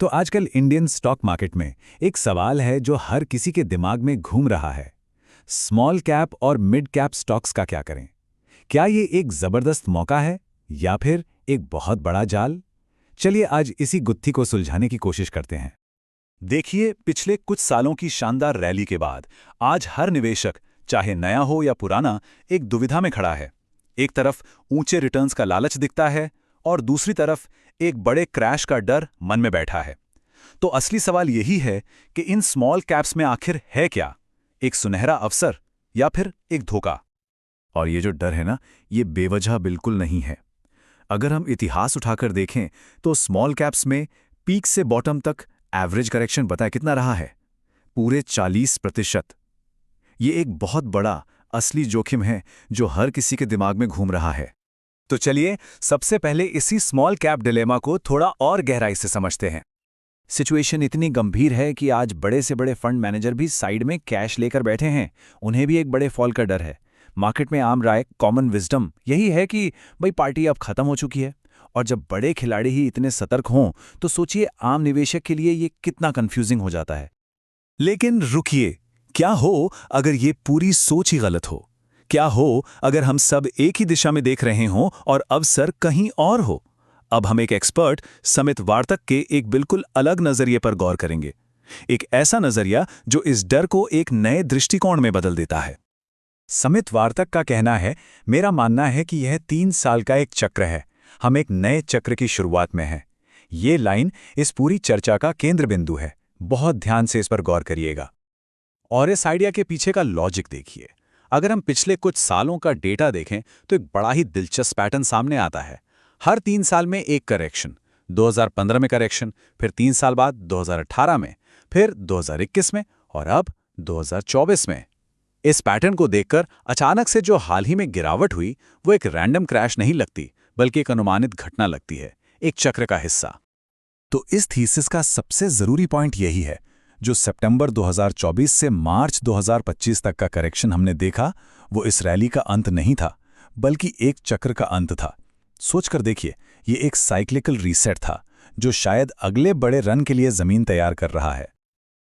तो आजकल Indian stock market में एक सवाल है जो हर किसी के दिमाग में घूम रहा है। स्मॉल कैप और मिड कैप स्टॉक्स का क्या करें? क्या ये एक जबरदस्त मौका है या फिर एक बहुत बड़ा जाल? चलिए आज इसी गुत्थी को सुलझाने की कोशिश करते हैं। देखिए, पिछले कुछ सालों की शानदार रैली के बाद आज हर निवेशक, चाहे नया हो या पुराना, एक दुविधा में खड़ा है। एक तरफ ऊंचे रिटर्न्स का लालच दिखता है और दूसरी तरफ एक बड़े क्रैश का डर मन में बैठा है। तो असली सवाल यही है कि इन स्मॉल कैप्स में आखिर है क्या? एक सुनहरा अवसर या फिर एक धोखा? और ये जो डर है ना, ये बेवजह बिल्कुल नहीं है। अगर हम इतिहास उठाकर देखें तो स्मॉल कैप्स में पीक से बॉटम तक एवरेज करेक्शन बताए कितना रहा है? पूरे 40%। ये एक बहुत बड़ा असली जोखिम है जो हर किसी के दिमाग में घूम रहा है। तो चलिए सबसे पहले इसी स्मॉल कैप डिलेमा को थोड़ा और गहराई से समझते हैं। सिचुएशन इतनी गंभीर है कि आज बड़े से बड़े फंड मैनेजर भी साइड में कैश लेकर बैठे हैं। उन्हें भी एक बड़े फॉल का डर है। मार्केट में आम राय, कॉमन विजडम यही है कि भाई पार्टी अब खत्म हो चुकी है। और जब बड़े खिलाड़ी ही इतने सतर्क हों तो सोचिए आम निवेशक के लिए ये कितना कंफ्यूजिंग हो जाता है। लेकिन रुकिए, क्या हो अगर ये पूरी सोच ही गलत हो? क्या हो अगर हम सब एक ही दिशा में देख रहे हों और अवसर कहीं और हो? अब हम एक एक्सपर्ट समित वार्तक के एक बिल्कुल अलग नजरिए पर गौर करेंगे। एक ऐसा नजरिया जो इस डर को एक नए दृष्टिकोण में बदल देता है। समित वार्तक का कहना है, मेरा मानना है कि यह 3 साल का एक चक्र है। हम एक नए चक्र की शुरुआत में हैं। ये लाइन इस पूरी चर्चा का केंद्र बिंदु है। बहुत ध्यान से इस पर गौर करिएगा। और इस आइडिया के पीछे का लॉजिक देखिए। अगर हम पिछले कुछ सालों का डेटा देखें तो एक बड़ा ही दिलचस्प पैटर्न सामने आता है। हर 3 साल में एक करेक्शन, 2015 में करेक्शन, फिर 3 साल बाद 2018 में, फिर 2021 में और अब 2024 में। इस पैटर्न को देखकर अचानक से जो हाल ही में गिरावट हुई वो एक रैंडम क्रैश नहीं लगती, बल्कि एक अनुमानित घटना लगती है, एक चक्र का हिस्सा। तो इस थीसिस का सबसे जरूरी पॉइंट यही है, जो सितंबर 2024 से मार्च 2025 तक का करेक्शन हमने देखा, वो इस रैली का अंत नहीं था, बल्कि एक चक्र का अंत था। सोचकर देखिए, ये एक साइक्लिकल रीसेट था जो शायद अगले बड़े रन के लिए जमीन तैयार कर रहा है।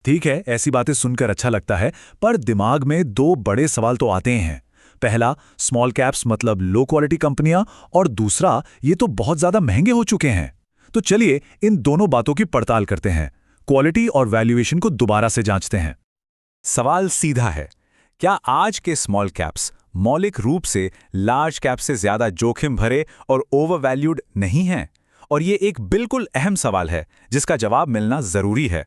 ठीक है, ऐसी बातें सुनकर अच्छा लगता है, पर दिमाग में 2 बड़े सवाल तो आते हैं। पहला, स्मॉल कैप्स मतलब लो क्वालिटी कंपनियां, और दूसरा, ये तो बहुत ज्यादा महंगे हो चुके हैं। तो चलिए इन दोनों बातों की पड़ताल करते हैं। क्वालिटी और वैल्यूएशन को दोबारा से जांचते हैं। सवाल सीधा है, क्या आज के स्मॉल कैप्स मौलिक रूप से लार्ज कैप से ज्यादा जोखिम भरे और ओवरवैल्यूड नहीं हैं? और ये एक बिल्कुल अहम सवाल है जिसका जवाब मिलना जरूरी है।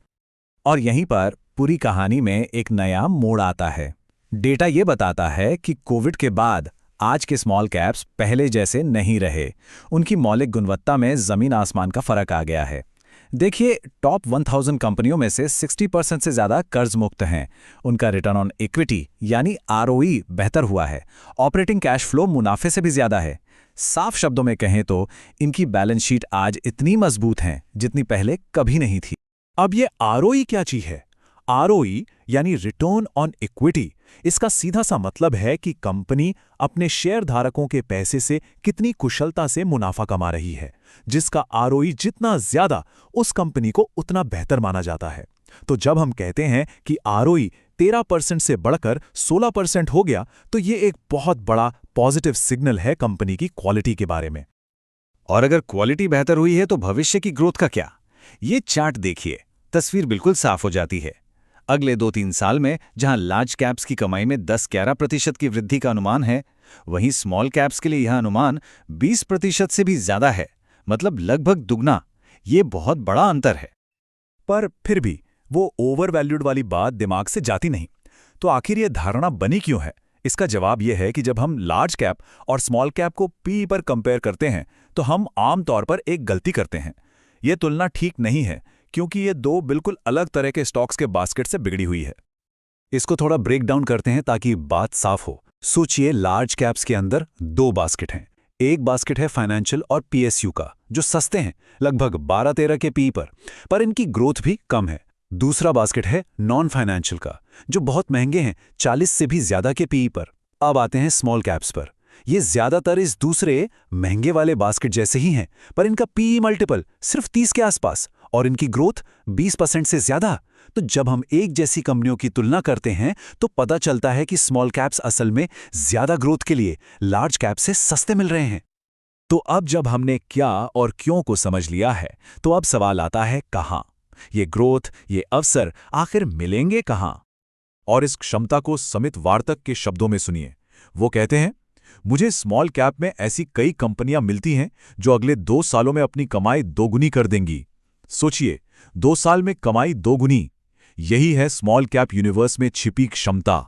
और यहीं पर पूरी कहानी में एक नया मोड़ आता है। डेटा ये बताता है कि कोविड के बाद आज के स्मॉल कैप्स पहले जैसे नहीं रहे। उनकी मौलिक गुणवत्ता में जमीन आसमान का फर्क आ गया है। देखिए, टॉप 1000 कंपनियों में से 60% से ज्यादा कर्ज मुक्त हैं। उनका रिटर्न ऑन इक्विटी यानी आरओई बेहतर हुआ है। ऑपरेटिंग कैश फ्लो मुनाफे से भी ज्यादा है। साफ शब्दों में कहें तो इनकी बैलेंस शीट आज इतनी मजबूत है जितनी पहले कभी नहीं थी। अब ये आरओई क्या चीज है? आरओई यानी रिटर्न ऑन इक्विटी। इसका सीधा सा मतलब है कि कंपनी अपने शेयर धारकों के पैसे से कितनी कुशलता से मुनाफा कमा रही है। जिसका आरओई जितना ज्यादा, उस कंपनी को उतना बेहतर माना जाता है। तो जब हम कहते हैं कि आरओई 13% से बढ़कर 16% हो गया, तो ये एक बहुत बड़ा पॉजिटिव सिग्नल है कंपनी की क्वालिटी के बारे में। और अगर क्वालिटी बेहतर हुई है तो भविष्य की ग्रोथ का क्या? ये चार्ट देखिए, तस्वीर बिल्कुल साफ हो जाती है। अगले 2-3 साल में जहां लार्ज कैप्स की कमाई में 10-11% की वृद्धि का अनुमान है, वहीं स्मॉल कैप्स के लिए यह अनुमान 20% से भी ज्यादा है। मतलब लगभग दुगना। ये बहुत बड़ा अंतर है। पर फिर भी वो ओवरवैल्यूड वाली बात दिमाग से जाती नहीं। तो आखिर ये धारणा बनी क्यों है? इसका जवाब यह है कि जब हम लार्ज कैप और स्मॉल कैप को पी पर कंपेयर करते हैं तो हम आमतौर पर एक गलती करते हैं। ये तुलना ठीक नहीं है, क्योंकि ये 2 बिल्कुल अलग तरह के स्टॉक्स के बास्केट से बिगड़ी हुई है। इसको थोड़ा ब्रेक डाउन करते हैं ताकि बात साफ हो। सोचिए, लार्ज कैप्स के अंदर 2 बास्केट हैं। एक बास्केट है फाइनेंशियल और पीएसयू का, जो सस्ते हैं, लगभग 12-13 के पी पर इनकी ग्रोथ भी कम है। दूसरा बास्केट है नॉन फाइनेंशियल का, जो बहुत महंगे हैं, 40 से भी ज्यादा के पी पर। अब आते हैं स्मॉल कैप्स पर। ये ज्यादातर इस दूसरे महंगे वाले बास्केट जैसे ही हैं, पर इनका पीई मल्टीपल सिर्फ 30 के आसपास और इनकी ग्रोथ 20% से ज्यादा। तो जब हम एक जैसी कंपनियों की तुलना करते हैं तो पता चलता है कि स्मॉल कैप्स असल में ज्यादा ग्रोथ के लिए लार्ज कैप से सस्ते मिल रहे हैं। तो अब जब हमने क्या और क्यों को समझ लिया है, तो अब सवाल आता है कहां? ये ग्रोथ, ये अवसर आखिर मिलेंगे कहां? और इस क्षमता को समित वार्तक के शब्दों में सुनिए। वो कहते हैं, मुझे स्मॉल कैप में ऐसी कई कंपनियां मिलती हैं जो अगले 2 सालों में अपनी कमाई दोगुनी कर देंगी। सोचिए, 2 साल में कमाई दोगुनी, यही है स्मॉल कैप यूनिवर्स में छिपी क्षमता।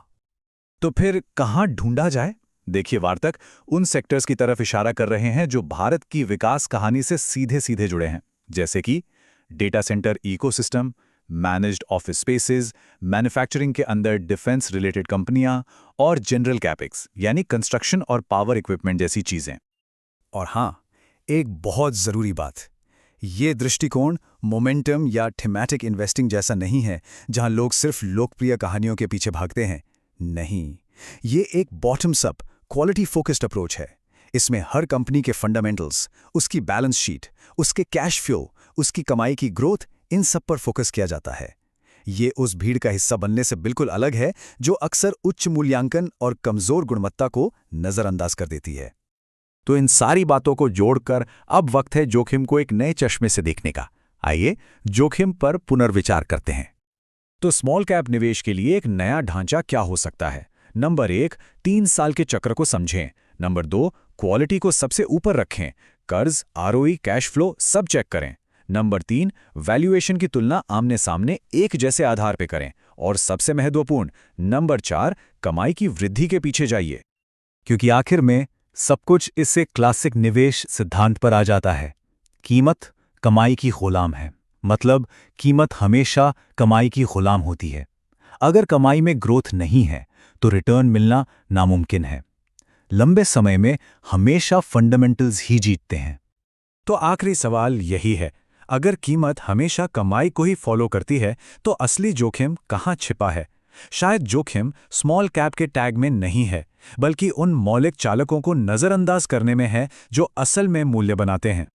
तो फिर कहां ढूंढा जाए? देखिए, वार्तक उन सेक्टर्स की तरफ इशारा कर रहे हैं जो भारत की विकास कहानी से सीधे सीधे जुड़े हैं, जैसे कि data centre ecosystem, managed office spaces, manufacturing के अंदर डिफेंस रिलेटेड कंपनियां और जनरल कैपेक्स यानी कंस्ट्रक्शन और पावर इक्विपमेंट जैसी चीजें। और हां, एक बहुत जरूरी बात, ये दृष्टिकोण मोमेंटम या थीमैटिक इन्वेस्टिंग जैसा नहीं है जहां लोग सिर्फ लोकप्रिय कहानियों के पीछे भागते हैं। नहीं, ये एक bottoms up quality focused approach है। इसमें हर कंपनी के फंडामेंटल्स, उसकी बैलेंस शीट, उसके कैश फ्लो, उसकी कमाई की ग्रोथ, इन सब पर फोकस किया जाता है। ये उस भीड़ का हिस्सा बनने से बिल्कुल अलग है जो अक्सर उच्च मूल्यांकन और कमजोर गुणवत्ता को नजरअंदाज कर देती है। तो इन सारी बातों को जोड़कर अब वक्त है जोखिम को एक नए चश्मे से देखने का। आइए जोखिम पर पुनर्विचार करते हैं। तो स्मॉल कैप निवेश के लिए एक नया ढांचा क्या हो सकता है? नंबर 1, 3 साल के चक्र को समझें। नंबर 2, क्वालिटी को सबसे ऊपर रखें। कर्ज, आरओई, कैश फ्लो सब चेक करें। नंबर 3, वैल्यूएशन की तुलना आमने सामने एक जैसे आधार पे करें। और सबसे महत्वपूर्ण नंबर 4, कमाई की वृद्धि के पीछे जाइए। क्योंकि आखिर में सब कुछ इससे क्लासिक निवेश सिद्धांत पर आ जाता है। कीमत कमाई की गुलाम है। मतलब कीमत हमेशा कमाई की गुलाम होती है। अगर कमाई में ग्रोथ नहीं है तो रिटर्न मिलना नामुमकिन है। लंबे समय में हमेशा फंडामेंटल्स ही जीतते हैं। तो आखिरी सवाल यही है, अगर कीमत हमेशा कमाई को ही फॉलो करती है तो असली जोखिम कहाँ छिपा है? शायद जोखिम स्मॉल कैप के टैग में नहीं है, बल्कि उन मौलिक चालकों को नजरअंदाज करने में है जो असल में मूल्य बनाते हैं।